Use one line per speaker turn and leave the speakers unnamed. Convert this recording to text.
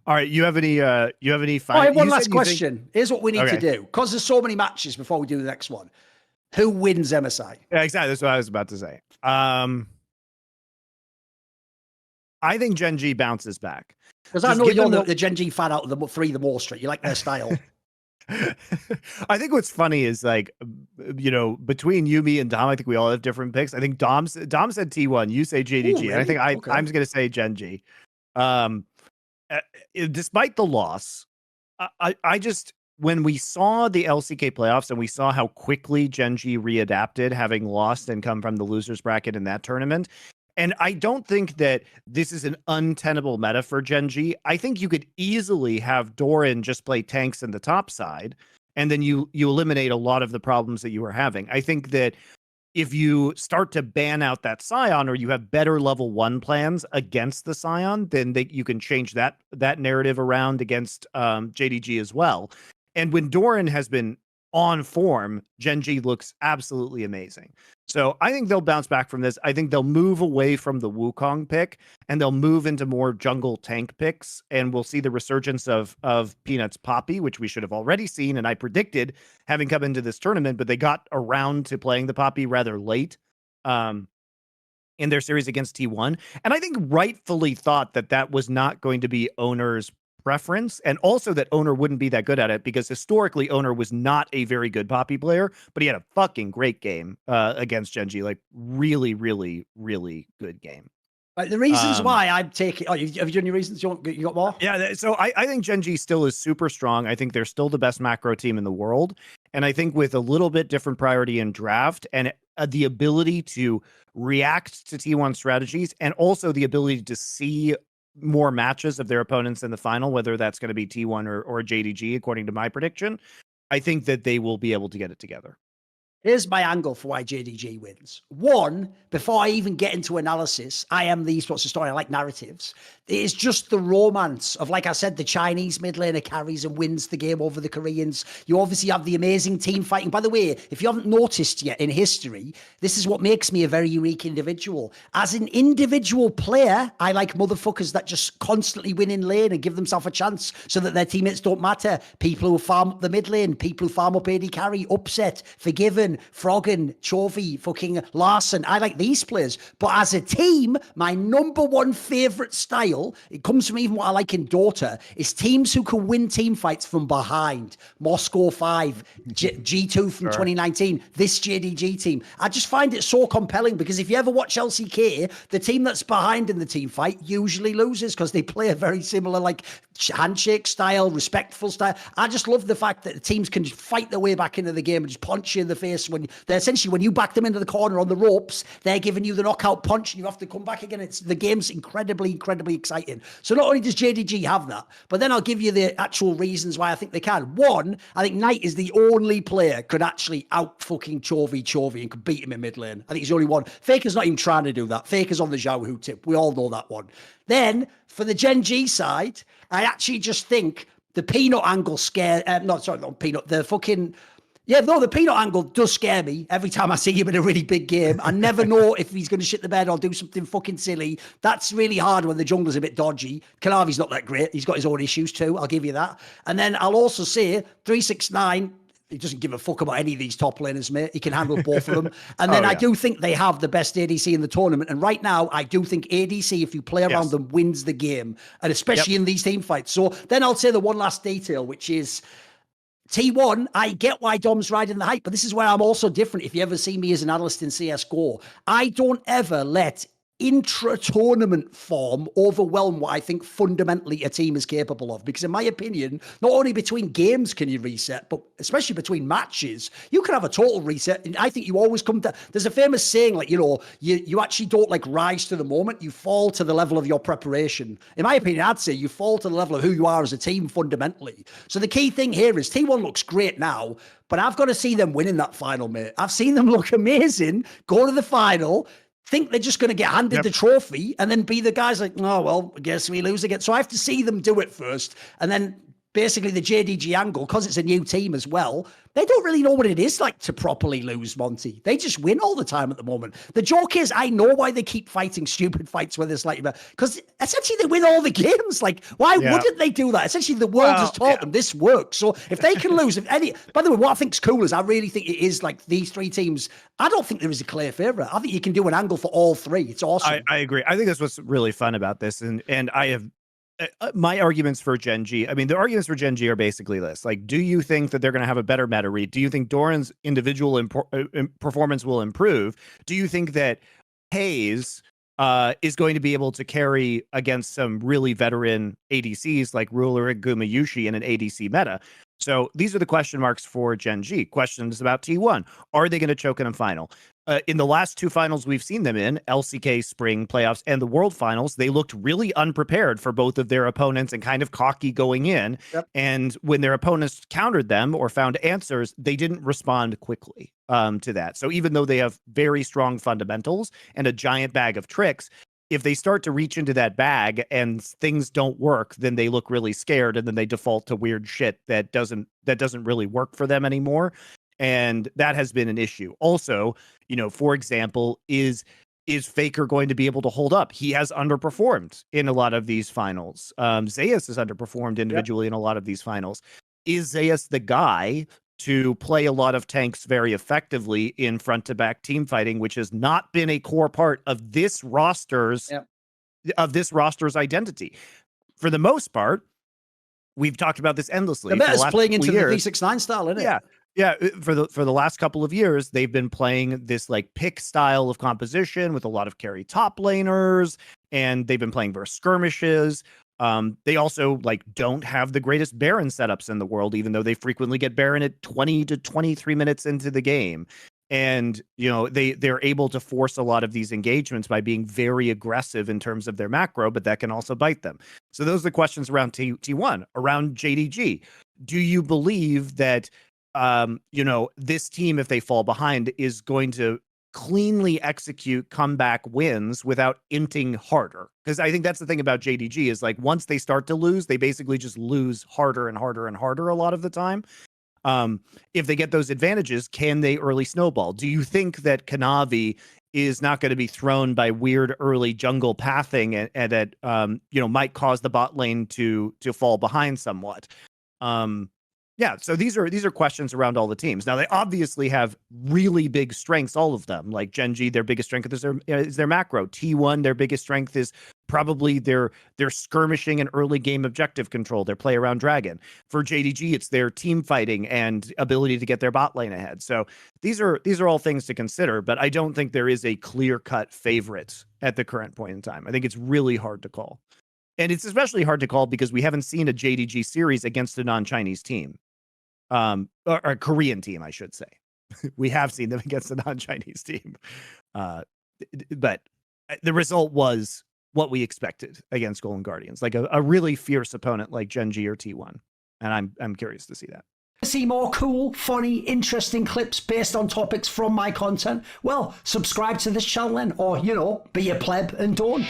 All right, you have any
I have one last question. Here's what we need to do. Because there's so many matches before we do the next one. Who wins MSI?
Yeah, exactly. That's what I was about to say. I think Gen G bounces back.
Because I know you're the Gen G fan out of the three the most. You like their style.
I think what's funny is like, between you, me, and Dom, I think we all have different picks. I think Dom said T1, you say JDG, really? And I think I'm just gonna say Gen G. Despite the loss, I just, when we saw the LCK playoffs and we saw how quickly Gen G readapted, having lost and come from the losers bracket in that tournament. And I don't think that this is an untenable meta for Gen G. I think you could easily have Thorin just play tanks in the top side, and then you eliminate a lot of the problems that you were having. I think that if you start to ban out that Scion, or you have better level 1 plans against the Scion, then you can change that narrative around against JDG as well. And when Thorin has been on form, Gen G looks absolutely amazing. So I think they'll bounce back from this. I think they'll move away from the Wukong pick, and they'll move into more jungle tank picks, and we'll see the resurgence of Peanuts Poppy, which we should have already seen, and I predicted having come into this tournament, but they got around to playing the Poppy rather late in their series against T1. And I think rightfully thought that was not going to be Owner's preference, and also that Owner wouldn't be that good at it, because historically Owner was not a very good Poppy player, but he had a fucking great game against Gen G, like really, really, really good game.
Like the reasons why I'm taking, have you done your reasons? You got more?
Yeah, so I think Gen G still is super strong. I think they're still the best macro team in the world, and I think with a little bit different priority in draft and the ability to react to T1 strategies, and also the ability to see more matches of their opponents in the final, whether that's going to be T1 or JDG, according to my prediction, I think that they will be able to get it together.
Here's my angle for why JDG wins. One, before I even get into analysis, I am the esports historian. I like narratives. It is just the romance of, like I said, the Chinese mid laner carries and wins the game over the Koreans. You obviously have the amazing team fighting. By the way, if you haven't noticed yet in history, this is what makes me a very unique individual. As an individual player, I like motherfuckers that just constantly win in lane and give themselves a chance so that their teammates don't matter. People who farm up the mid lane, people who farm up AD carry, Upset, Forgiven, Froggen, Chovy, fucking Larson. I like these players. But as a team, my number one favorite style, it comes from even what I like in Dota, is teams who can win team fights from behind. Moscow 5, G2 from 2019, this JDG team. I just find it so compelling, because if you ever watch LCK, the team that's behind in the team fight usually loses, because they play a very similar, like, handshake style, respectful style. I just love the fact that the teams can fight their way back into the game and just punch you in the face when they're essentially, when you back them into the corner on the ropes, they're giving you the knockout punch and you have to come back again. The game's incredibly, incredibly exciting. So not only does JDG have that, but then I'll give you the actual reasons why I think they can. One, I think Knight is the only player could actually out fucking Chovy and could beat him in mid lane. I think he's the only one. Faker's not even trying to do that. Faker's on the Zhao Hu tip. We all know that one. Then for the Gen G side, I actually just think the Peanut angle the Peanut angle does scare me every time I see him in a really big game. I never know if he's going to shit the bed or do something fucking silly. That's really hard when the jungler's a bit dodgy. Kanavi's not that great. He's got his own issues too. I'll give you that. And then I'll also say 369, he doesn't give a fuck about any of these top laners, mate. He can handle both of them. And then I do think they have the best ADC in the tournament. And right now, I do think ADC, if you play around them, wins the game. And especially in these team fights. So then I'll say the one last detail, which is T1, I get why Dom's riding the hype, but this is where I'm also different. If you ever see me as an analyst in CSGO, I don't ever let intra-tournament form overwhelm what I think fundamentally a team is capable of. Because in my opinion, not only between games can you reset, but especially between matches, you can have a total reset. And I think you always come to, there's a famous saying, like, you actually don't like rise to the moment, you fall to the level of your preparation. In my opinion, I'd say you fall to the level of who you are as a team fundamentally. So the key thing here is T1 looks great now, but I've got to see them winning that final, mate. I've seen them look amazing, go to the final, think they're just going to get handed the trophy and then be the guys like, oh, well, I guess we lose again. So I have to see them do it first. And then basically the JDG angle, because it's a new team as well, they don't really know what it is like to properly lose, Monty. They just win all the time at the moment. The joke is, I know why they keep fighting stupid fights where there's like, because essentially they win all the games. Like, why wouldn't they do that? Essentially, the world has taught them this works. So if they can lose, by the way, what I think's cool is I really think it is like these three teams. I don't think there is a clear favorite. I think you can do an angle for all three. It's awesome.
I agree. I think that's what's really fun about this. And I have my arguments for Gen G. I mean, the arguments for Gen G are basically this. Like, do you think that they're going to have a better meta read? Do you think Doran's individual performance will improve? Do you think that Hayes is going to be able to carry against some really veteran ADCs like Ruler and Gumayushi in an ADC meta? So these are the question marks for Gen G. Questions about T1. Are they going to choke in a final? In the last two finals we've seen them in, LCK Spring Playoffs and the World Finals, they looked really unprepared for both of their opponents and kind of cocky going in.
Yep.
And when their opponents countered them or found answers, they didn't respond quickly to that. So even though they have very strong fundamentals and a giant bag of tricks, if they start to reach into that bag and things don't work, then they look really scared and then they default to weird shit that doesn't really work for them anymore. And that has been an issue. Also, you know, for example, is Faker going to be able to hold up? He has underperformed in a lot of these finals. Zeus has underperformed individually in a lot of these finals. Is Zeus the guy to play a lot of tanks very effectively in front-to-back team fighting, which has not been a core part of this roster's identity? For the most part, we've talked about this endlessly.
The meta's playing into the V69 style, isn't it?
Yeah, for the last couple of years, they've been playing this like pick style of composition with a lot of carry top laners, and they've been playing versus skirmishes. They also like don't have the greatest Baron setups in the world, even though they frequently get Baron at 20 to 23 minutes into the game. And, you know, they're able to force a lot of these engagements by being very aggressive in terms of their macro, but that can also bite them. So those are the questions around T1, around JDG. Do you believe that you know, this team, if they fall behind, is going to cleanly execute comeback wins without inting harder? Because I think that's the thing about JDG is like once they start to lose, they basically just lose harder and harder and harder a lot of the time. If they get those advantages, can they early snowball? Do you think that Kanavi is not going to be thrown by weird early jungle pathing and that you know, might cause the bot lane to fall behind somewhat? Yeah, so these are questions around all the teams. Now, they obviously have really big strengths, all of them. Like Gen G, their biggest strength is their macro. T1, their biggest strength is probably their skirmishing and early game objective control, their play around Dragon. For JDG, it's their team fighting and ability to get their bot lane ahead. So these are all things to consider, but I don't think there is a clear-cut favorite at the current point in time. I think it's really hard to call. And it's especially hard to call because we haven't seen a JDG series against a non-Chinese team. Or a Korean team, I should say. We have seen them against a non-Chinese team. But the result was what we expected against Golden Guardians, like a really fierce opponent like Gen G or T1. And I'm curious to see that.
See more cool, funny, interesting clips based on topics from my content? Well, subscribe to this channel then, or, you know, be a pleb and don't.